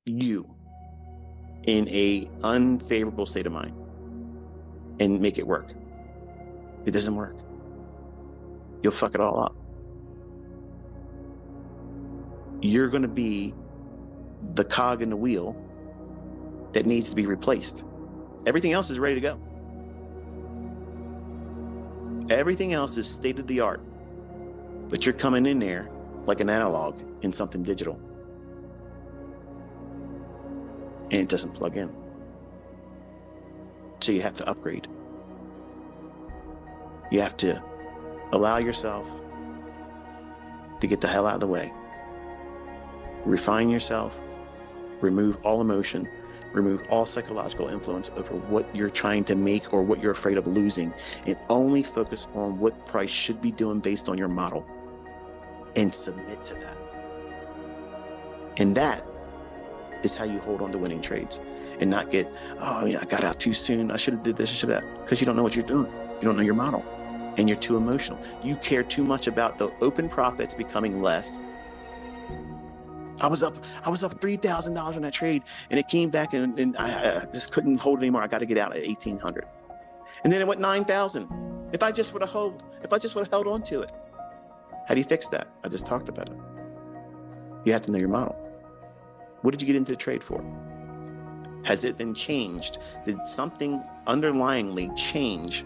you in a unfavorable state of mind and make it work. It doesn't work. You'll fuck it all up. You're going to be the cog in the wheel that needs to be replaced. Everything else is ready to go. Everything else is state of the art, but you're coming in there like an analog in something digital, and it doesn't plug in. So you have to upgrade. You have to allow yourself to get the hell out of the way. Refine yourself, remove all emotion, remove all psychological influence over what you're trying to make or what you're afraid of losing, and only focus on what price should be doing based on your model and submit to that. And that is how you hold on to winning trades and not get, oh yeah, I got out too soon. I should have did this, I should have that. Because you don't know what you're doing. You don't know your model and you're too emotional. You care too much about the open profits becoming less. I was up $3,000 on that trade, and it came back, and I just couldn't hold it anymore. I got to get out at 1,800, and then it went 9,000. If I just would have held on to it. How do you fix that? I just talked about it. You have to know your model. What did you get into the trade for? Has it been changed? Did something underlyingly change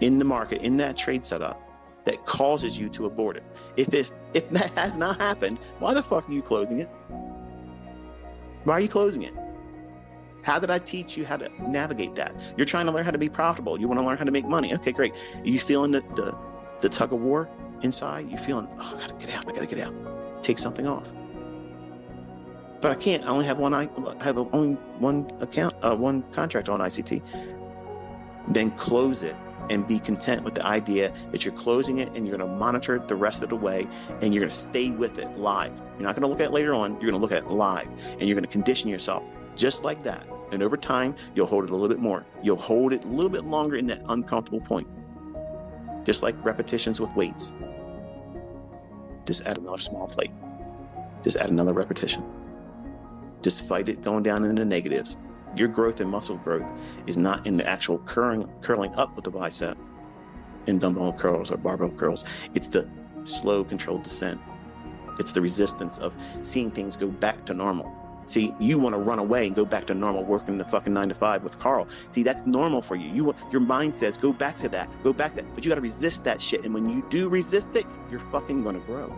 in the market, in that trade setup, that causes you to abort it? If that has not happened, why the fuck are you closing it? Why are you closing it? How did I teach you how to navigate that? You're trying to learn how to be profitable. You want to learn how to make money. Okay, great. Are you feeling the tug of war inside? You feeling, oh, I gotta get out. Take something off. But I can't. I only have one. I have only one account, one contract on ICT. Then close it and be content with the idea that you're closing it and you're going to monitor it the rest of the way, and you're going to stay with it live. You're not going to look at it later on. You're going to look at it live, and you're going to condition yourself just like that. And over time, you'll hold it a little bit more. You'll hold it a little bit longer in that uncomfortable point. Just like repetitions with weights. Just add another small plate. Just add another repetition. Just fight it going down into the negatives. Your growth and muscle growth is not in the actual curling up with the bicep in dumbbell curls or barbell curls. It's the slow, controlled descent. It's the resistance of seeing things go back to normal. See, you want to run away and go back to normal, working the fucking 9 to 5 with Carl. See, that's normal for you. Your mind says, go back to that, but you got to resist that shit. And when you do resist it, you're fucking going to grow.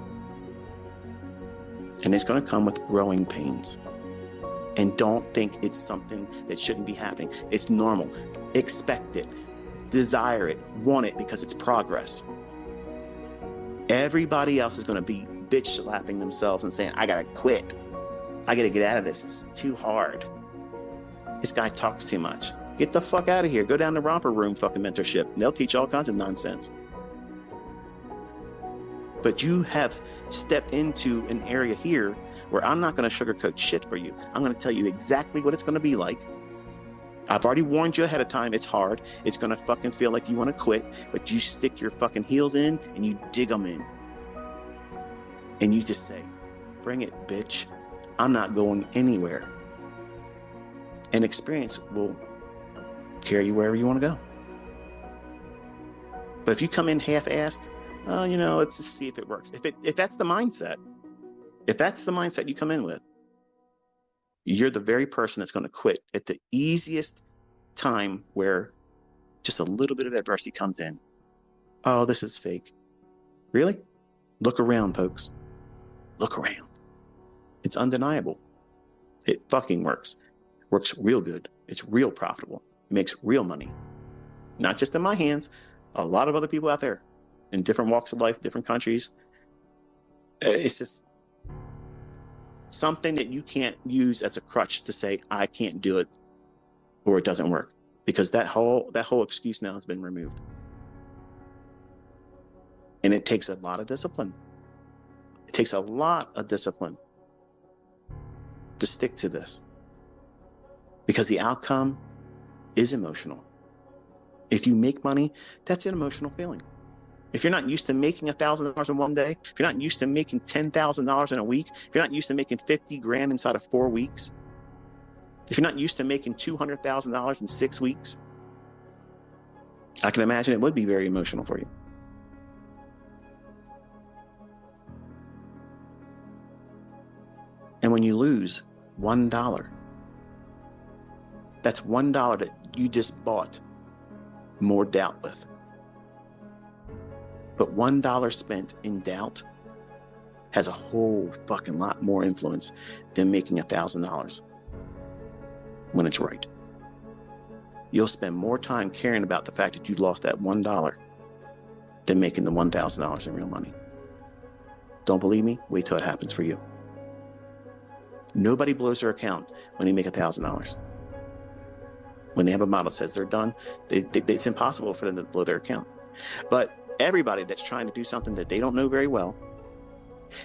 And it's going to come with growing pains. And don't think it's something that shouldn't be happening. It's normal. Expect it. Desire it. Want it, because it's progress. Everybody else is going to be bitch slapping themselves and saying, I got to quit. I got to get out of this. It's too hard. This guy talks too much. Get the fuck out of here. Go down to romper room fucking mentorship. They'll teach all kinds of nonsense. But you have stepped into an area here where I'm not going to sugarcoat shit for you. I'm going to tell you exactly what it's going to be like. I've already warned you ahead of time. It's hard. It's going to fucking feel like you want to quit, but you stick your fucking heels in and you dig them in. And you just say, bring it, bitch. I'm not going anywhere. And experience will carry you wherever you want to go. But if you come in half-assed, let's just see if it works. If that's the mindset, if that's the mindset you come in with, you're the very person that's going to quit at the easiest time where just a little bit of adversity comes in. Oh, this is fake. Really? Look around, folks. Look around. It's undeniable. It fucking works. Works real good. It's real profitable. It makes real money. Not just in my hands. A lot of other people out there in different walks of life, different countries. It's just something that you can't use as a crutch to say, I can't do it, or it doesn't work, because that whole excuse now has been removed. And it takes a lot of discipline. It takes a lot of discipline to stick to this, because the outcome is emotional. If you make money, that's an emotional feeling. If you're not used to making $1,000 in one day, if you're not used to making $10,000 in a week, if you're not used to making 50 grand inside of 4 weeks, if you're not used to making $200,000 in 6 weeks, I can imagine it would be very emotional for you. And when you lose $1, that's $1 that you just bought more doubt with. But $1 spent in doubt has a whole fucking lot more influence than making $1,000 when it's right. You'll spend more time caring about the fact that you lost that $1 than making the $1,000 in real money. Don't believe me? Wait till it happens for you. Nobody blows their account when they make $1,000. When they have a model that says they're done, it's impossible for them to blow their account. But everybody that's trying to do something that they don't know very well,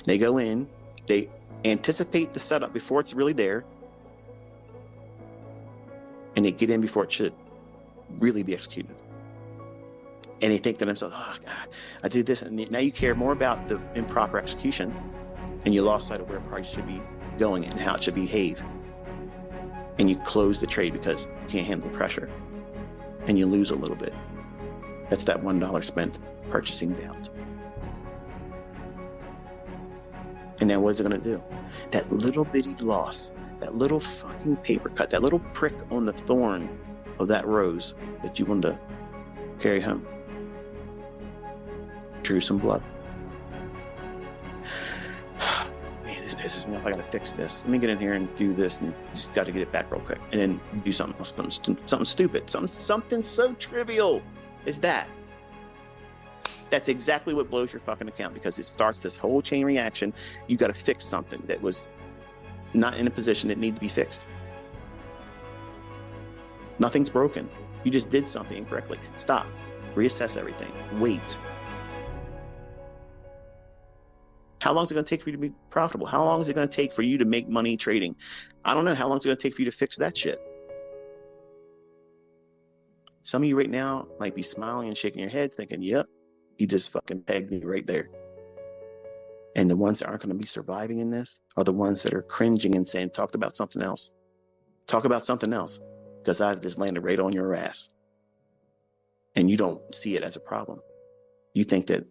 they go in, they anticipate the setup before it's really there, and they get in before it should really be executed. And they think to themselves, oh God, I did this, and now you care more about the improper execution, and you lost sight of where price should be going and how it should behave. And you close the trade because you can't handle the pressure, and you lose a little bit. That's that $1 spent purchasing doubt. And now what's it going to do? That little bitty loss, that little fucking paper cut, that little prick on the thorn of that rose that you want to carry home, drew some blood. Man, this pisses me off. I got to fix this. Let me get in here and do this, and just got to get it back real quick, and then do something else, something stupid, something so trivial as that. That's exactly what blows your fucking account, because it starts this whole chain reaction. You got to fix something that was not in a position that needed to be fixed. Nothing's broken. You just did something incorrectly. Stop. Reassess everything. Wait. How long is it going to take for you to be profitable? How long is it going to take for you to make money trading? I don't know. How long is it going to take for you to fix that shit? Some of you right now might be smiling and shaking your head thinking, yep, you just fucking pegged me right there. And the ones that aren't going to be surviving in this are the ones that are cringing and saying, talk about something else. Talk about something else, because I've just landed right on your ass. And you don't see it as a problem. You think that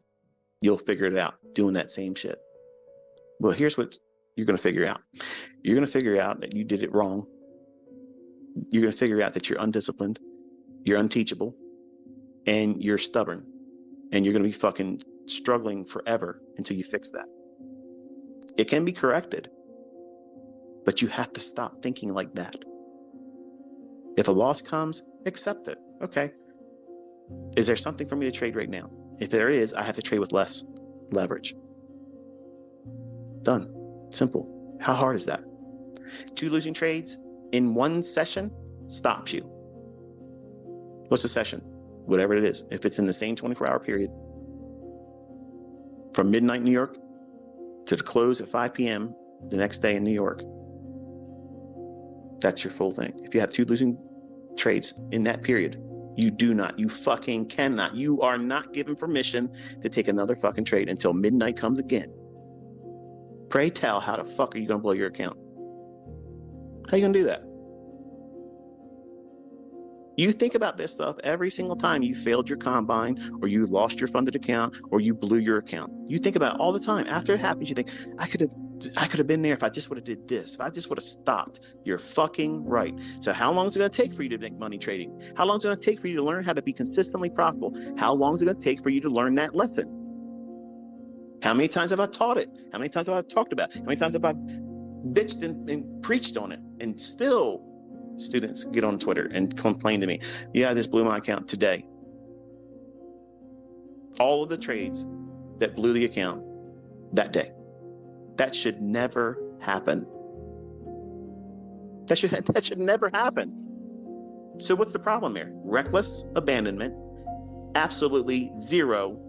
you'll figure it out doing that same shit. Well, here's what you're going to figure out. You're going to figure out that you did it wrong. You're going to figure out that you're undisciplined, you're unteachable, and you're stubborn. And you're going to be fucking struggling forever until you fix that. It can be corrected, but you have to stop thinking like that. If a loss comes, accept it. Okay. Is there something for me to trade right now? If there is, I have to trade with less leverage. Done. Simple. How hard is that? 2 losing trades in one session stops you. What's a session? Whatever it is. If it's in the same 24-hour period, from midnight New York to the close at 5 p.m. the next day in New York, that's your full thing. If you have 2 losing trades in that period, you fucking cannot. You are not given permission to take another fucking trade until midnight comes again. Pray tell, how the fuck are you going to blow your account? How are you going to do that? You think about this stuff every single time you failed your combine, or you lost your funded account, or you blew your account. You think about it all the time. After it happens, you think, I could have been there if I just would have did this. If I just would have stopped. You're fucking right. So how long is it going to take for you to make money trading? How long is it going to take for you to learn how to be consistently profitable? How long is it going to take for you to learn that lesson? How many times have I taught it? How many times have I talked about it? How many times have I bitched and preached on it? And still students get on Twitter and complain to me, yeah, this blew my account today. All of the trades that blew the account that day. That should never happen. That should never happen. So what's the problem here? Reckless abandonment, absolutely zero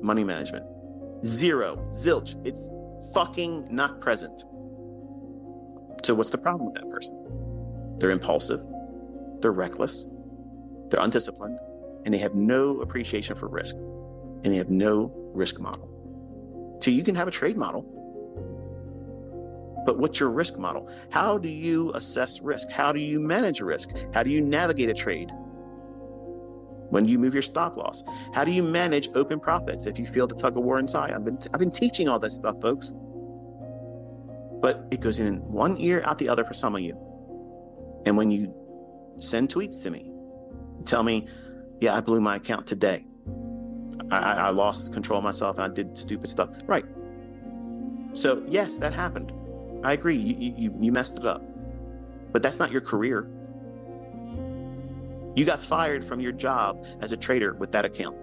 money management. Zero, zilch. It's fucking not present. So what's the problem with that person? They're impulsive, they're reckless, they're undisciplined, and they have no appreciation for risk. and they have no risk model. So you can have a trade model, but what's your risk model? How do you assess risk? How do you manage risk? How do you navigate a trade? When you move your stop loss, how do you manage open profits if you feel the tug of war inside? I've been teaching all this stuff, folks, but it goes in one ear out the other for some of you. And when you send tweets to me, tell me, yeah, I blew my account today. I lost control of myself and I did stupid stuff. Right. So yes, that happened. I agree. You messed it up, but that's not your career. You got fired from your job as a trader with that account.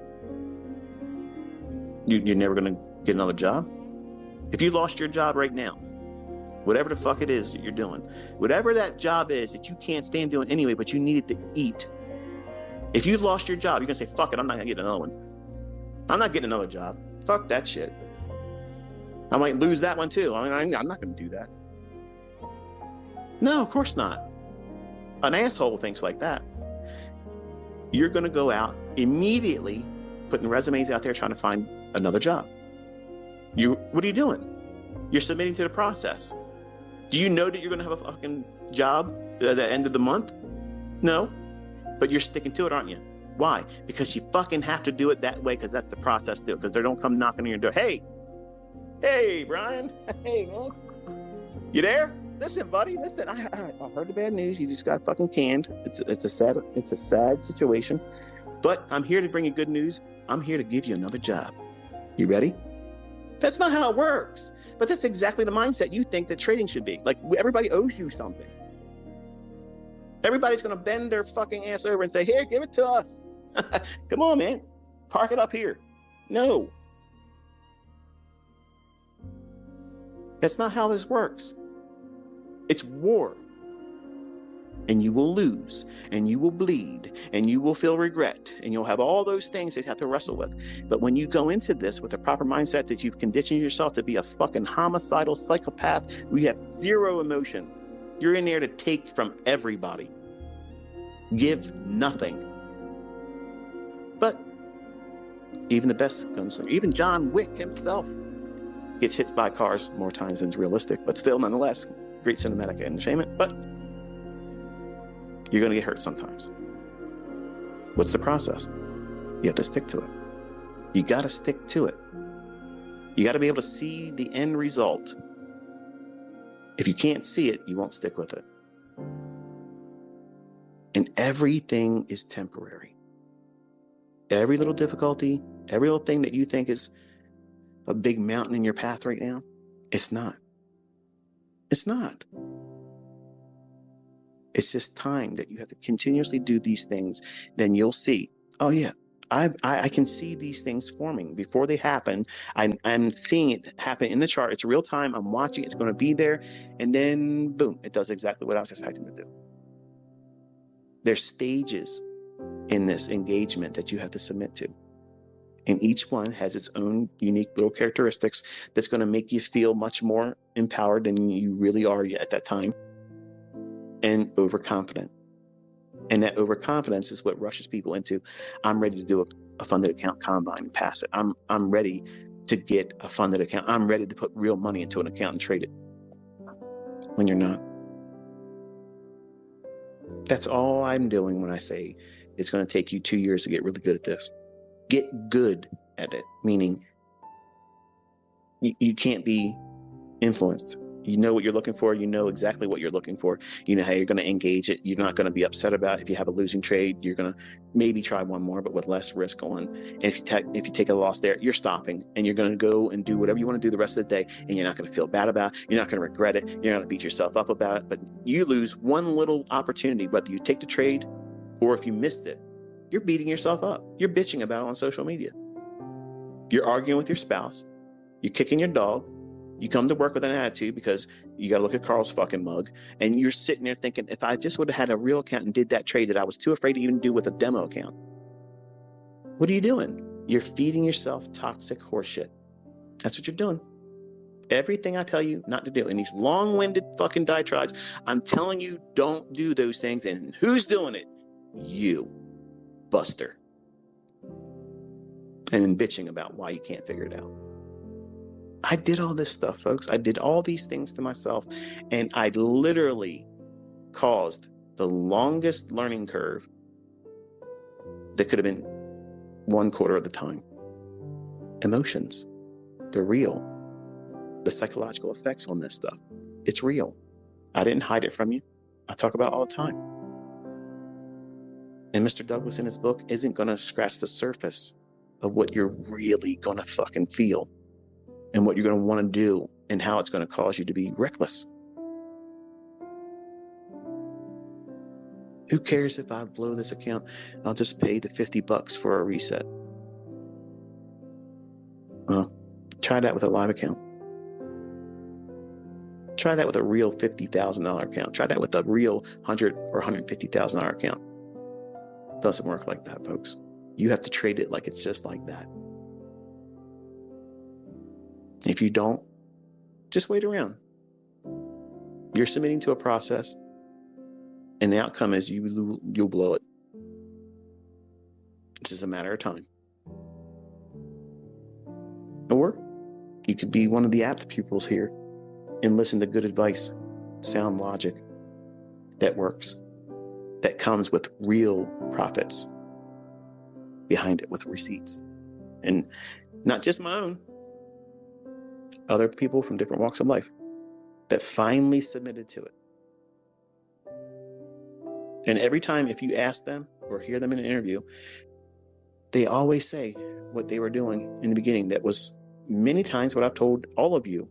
You're never going to get another job. If you lost your job right now, whatever the fuck it is that you're doing, whatever that job is that you can't stand doing anyway, but you needed to eat. If you lost your job, you're going to say, fuck it, I'm not going to get another one. I'm not getting another job. Fuck that shit. I might lose that one too. I mean, I'm not going to do that. No, of course not. An asshole thinks like that. You're going to go out immediately putting resumes out there trying to find another job. What are you doing? You're submitting to the process. Do you know that you're going to have a fucking job at the end of the month? No, but you're sticking to it, aren't you? Why? Because you fucking have to do it that way, because that's the process to do it, because they don't come knocking on your door. Hey, Brian. Hey, man. You there? Listen, buddy. Listen, I heard the bad news. You just got fucking canned. It's a sad situation. But I'm here to bring you good news. I'm here to give you another job. You ready? That's not how it works. But that's exactly the mindset you think that trading should be. Like, everybody owes you something. Everybody's going to bend their fucking ass over and say, here, give it to us. Come on, man. Park it up here. No. That's not how this works. It's war. And you will lose, and you will bleed, and you will feel regret, and you'll have all those things that you have to wrestle with. But when you go into this with the proper mindset that you've conditioned yourself to be a fucking homicidal psychopath, we have zero emotion. You're in there to take from everybody. Give nothing. But even the best gunslinger, even John Wick himself, gets hit by cars more times than is realistic, but still, nonetheless, great cinematic entertainment. But you're going to get hurt sometimes. What's the process? You have to stick to it. You got to stick to it. You got to be able to see the end result. If you can't see it, you won't stick with it. And everything is temporary. Every little difficulty, every little thing that you think is a big mountain in your path right now, it's not. It's not. It's just time that you have to continuously do these things. Then you'll see, oh yeah, I can see these things forming before they happen. I'm seeing it happen in the chart. It's real time. I'm watching. It's going to be there. And then boom, it does exactly what I was expecting to do. There's stages in this engagement that you have to submit to. And each one has its own unique little characteristics that's going to make you feel much more empowered than you really are at that time. And overconfident. And that overconfidence is what rushes people into, I'm ready to do a funded account combine and pass it. I'm ready to get a funded account. I'm ready to put real money into an account and trade it. When you're not. That's all I'm doing when I say it's going to take you 2 years to get really good at this. Get good at it, meaning you can't be influenced. You know what you're looking for. You know exactly what you're looking for. You know how you're going to engage it. You're not going to be upset about it. If you have a losing trade, you're going to maybe try one more, but with less risk on. And if you take a loss there, you're stopping and you're going to go and do whatever you want to do the rest of the day. And you're not going to feel bad about it. You're not going to regret it. You're not going to beat yourself up about it. But you lose one little opportunity, whether you take the trade or if you missed it, you're beating yourself up. You're bitching about it on social media. You're arguing with your spouse. You're kicking your dog. You come to work with an attitude because you got to look at Carl's fucking mug, and you're sitting there thinking, if I just would have had a real account and did that trade that I was too afraid to even do with a demo account. What are you doing? You're feeding yourself toxic horseshit. That's what you're doing. Everything I tell you not to do in these long-winded fucking diatribes, I'm telling you, don't do those things. And who's doing it? You, Buster. and then bitching about why you can't figure it out. I did all this stuff, folks. I did all these things to myself, and I literally caused the longest learning curve that could have been 1/4 of the time. Emotions, they're real. The psychological effects on this stuff, it's real. I didn't hide it from you. I talk about it all the time. And Mr. Douglas in his book isn't going to scratch the surface of what you're really going to fucking feel and what you're going to want to do and how it's going to cause you to be reckless. Who cares if I blow this account? I'll just pay the $50 for a reset. Well, try that with a live account. Try that with a real $50,000 account. Try that with a real $100,000 or $150,000 account. Doesn't work like that, folks. You have to trade it like it's just like that. If you don't, just wait around. You're submitting to a process, and the outcome is you'll blow it. It's just a matter of time. Or you could be one of the apt pupils here and listen to good advice, sound logic that works, that comes with real profits behind it, with receipts. And not just my own, other people from different walks of life that finally submitted to it. And every time, if you ask them or hear them in an interview, they always say what they were doing in the beginning. That was many times what I've told all of you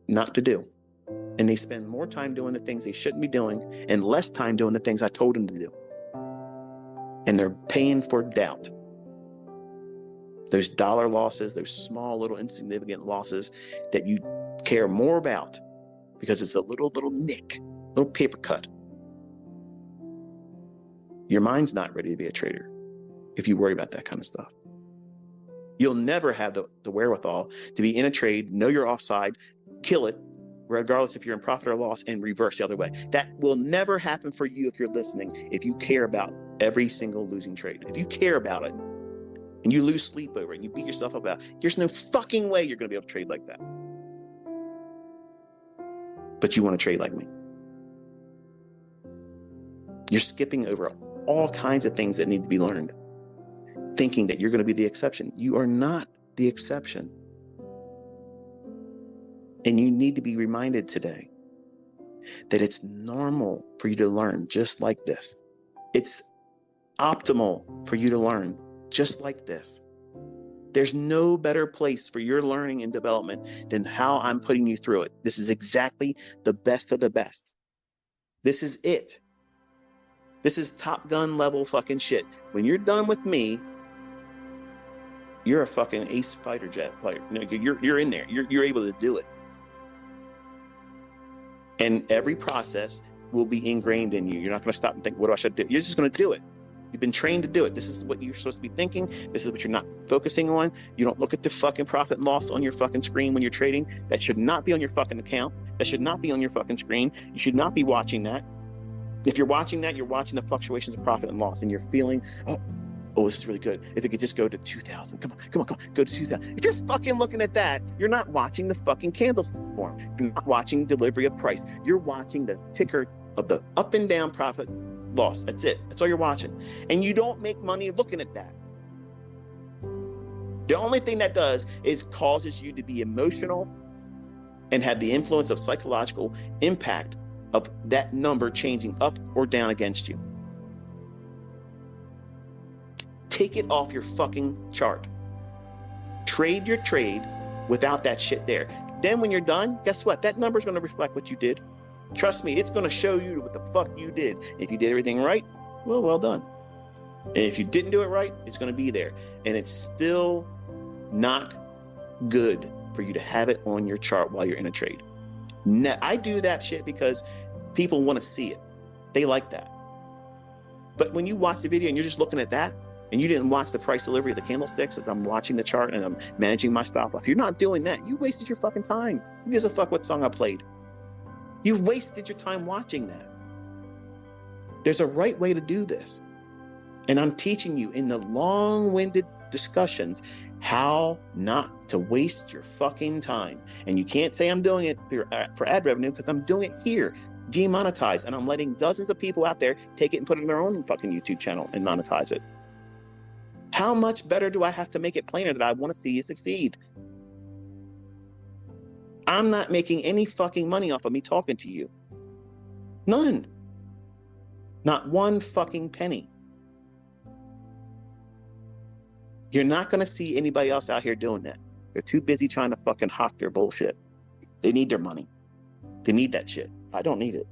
not to do. And they spend more time doing the things they shouldn't be doing and less time doing the things I told them to do. And they're paying for doubt. Those dollar losses, those small little insignificant losses that you care more about because it's a little nick, little paper cut. Your mind's not ready to be a trader if you worry about that kind of stuff. You'll never have the wherewithal to be in a trade, know you're offside, kill it, regardless if you're in profit or loss, and reverse the other way. That will never happen for you if you're listening, if you care about every single losing trade. If you care about it and you lose sleep over it and you beat yourself up about it, there's no fucking way you're going to be able to trade like that. But you want to trade like me. You're skipping over all kinds of things that need to be learned, thinking that you're going to be the exception. You are not the exception. And you need to be reminded today that it's normal for you to learn just like this. It's optimal for you to learn just like this. There's no better place for your learning and development than how I'm putting you through it. This is exactly the best of the best. This is it. This is Top Gun level fucking shit. When you're done with me, you're a fucking ace fighter jet player. No, you're in there. You're able to do it. And every process will be ingrained in you. You're not going to stop and think, what do I should do? You're just going to do it. You've been trained to do it. This is what you're supposed to be thinking. This is what you're not focusing on. You don't look at the fucking profit and loss on your fucking screen when you're trading. That should not be on your fucking account. That should not be on your fucking screen. You should not be watching that. If you're watching that, you're watching the fluctuations of profit and loss, and you're feeling, oh, this is really good. If it could just go to 2,000, come on, go to 2,000. If you're fucking looking at that, you're not watching the fucking candlestick form. You're not watching delivery of price. You're watching the ticker of the up and down profit loss. That's it. That's all you're watching. And you don't make money looking at that. The only thing that does is causes you to be emotional and have the influence of psychological impact of that number changing up or down against you. Take it off your fucking chart. Trade your trade without that shit there. Then when you're done, guess what? That number is going to reflect what you did. Trust me, it's going to show you what the fuck you did. If you did everything right, well done. And if you didn't do it right, it's going to be there. And it's still not good for you to have it on your chart while you're in a trade. Now, I do that shit because people want to see it. They like that. But when you watch the video and you're just looking at that, and you didn't watch the price delivery of the candlesticks as I'm watching the chart and I'm managing my stop loss, you're not doing that. You wasted your fucking time. Who gives a fuck what song I played? You wasted your time watching that. There's a right way to do this. And I'm teaching you in the long-winded discussions how not to waste your fucking time. And you can't say I'm doing it for ad revenue, because I'm doing it here, demonetized, and I'm letting dozens of people out there take it and put it in their own fucking YouTube channel and monetize it. How much better do I have to make it plainer that I want to see you succeed? I'm not making any fucking money off of me talking to you. None. Not one fucking penny. You're not going to see anybody else out here doing that. They're too busy trying to fucking hawk their bullshit. They need their money. They need that shit. I don't need it.